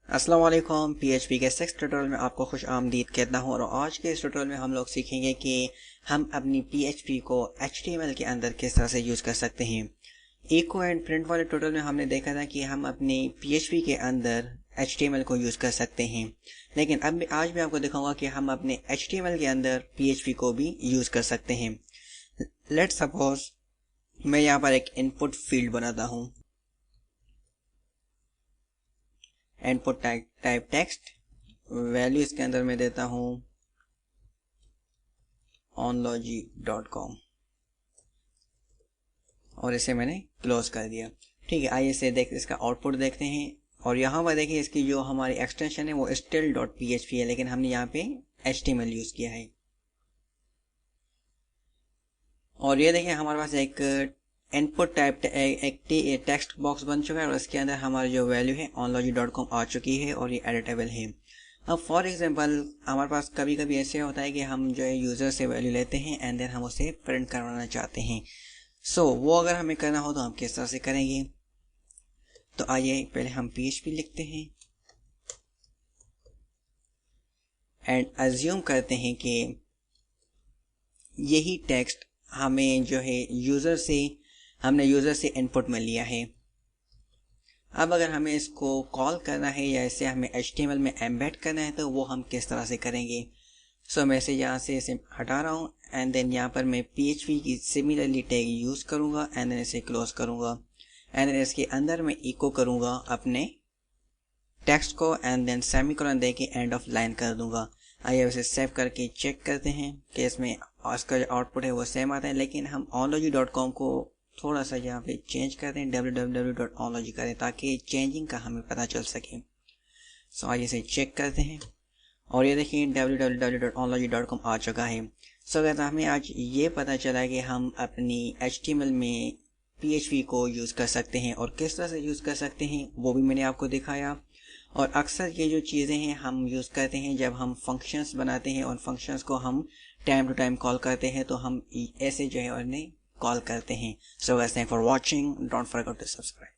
अस्सलाम वालेकुम। PHP के सिक्स ट्यूटोरियल में आपको खुश आमदीद कहता हूँ और आज के इस ट्यूटोरियल में हम लोग सीखेंगे कि हम अपनी PHP को HTML के अंदर किस तरह से यूज़ कर सकते हैं। इको एंड प्रिंट वाले ट्यूटोरियल में हमने देखा था कि हम अपनी PHP के अंदर HTML को यूज़ कर सकते हैं, लेकिन अब आज मैं आपको दिखाऊंगा कि हम अपने HTML के अंदर PHP को भी यूज़ कर सकते हैं। लेट्स सपोज मैं यहाँ पर एक इनपुट फील्ड बनाता हूँ, इनपुट टाइप टेक्स्ट, वैल्यू इसके अंदर मैं देता हूँ onlogy.com और इसे मैंने क्लोज कर दिया। ठीक है, आइए इसे इसका आउटपुट देखते हैं। और यहाँ पर देखिए इसकी जो हमारी एक्सटेंशन है वो still.php है, लेकिन हमने यहाँ पे HTML यूज किया है। और ये देखिए हमारे पास एक इनपुट टाइप एक टेक्स्ट बॉक्स बन चुका है और इसके अंदर हमारी जो वैल्यू है onlogy.com आ चुकी है और ये एडिटेबल है। अब फॉर एग्जांपल हमारे पास कभी कभी ऐसे होता है कि हम जो है यूज़र से वैल्यू लेते हैं एंड देन हम उसे प्रिंट करवाना चाहते हैं। वो अगर हमें करना हो तो हम किस तरह से करेंगे। तो आइए पहले हम PHP लिखते हैं एंड अज्यूम करते हैं कि यही टेक्स्ट हमें जो है हमने यूज़र से इनपुट में लिया है। अब अगर हमें इसको कॉल करना है या इसे हमें HTML में एम्बेड करना है तो वो हम किस तरह से करेंगे। मैं इसे यहाँ से इसे हटा रहा हूँ एंड देन यहाँ पर मैं PHP की सिमिलरली टैग यूज़ करूँगा एंड देन इसे क्लोज करूँगा एंड देन इसके अंदर मैं इको करूँगा अपने टेक्स्ट को एंड देन सेमीकोलन दे के एंड ऑफ लाइन कर दूंगा। आइए इसे सेव करके चेक करते हैं कि इसमें इसका जो आउटपुट है वो सेम आता है, लेकिन हम onlogy.com को थोड़ा सा यहाँ पे चेंज करते हैं, www.onlogy करें ताकि चेंजिंग का हमें पता चल सके। आइए इसे चेक करते हैं और ये देखिए www.onlogy.com आ चुका है। अगर हमें आज ये पता चला कि हम अपनी HTML में PHP को यूज़ कर सकते हैं और किस तरह से यूज़ कर सकते हैं वो भी मैंने आपको दिखाया। और अक्सर ये जो चीज़ें हैं हम यूज़ करते हैं जब हम फंक्शंस बनाते हैं और फंक्शंस को हम टाइम टू टाइम कॉल करते हैं, तो हम ऐसे जो है उन्हें कॉल करते हैं। So thanks for watching, don't forget to subscribe.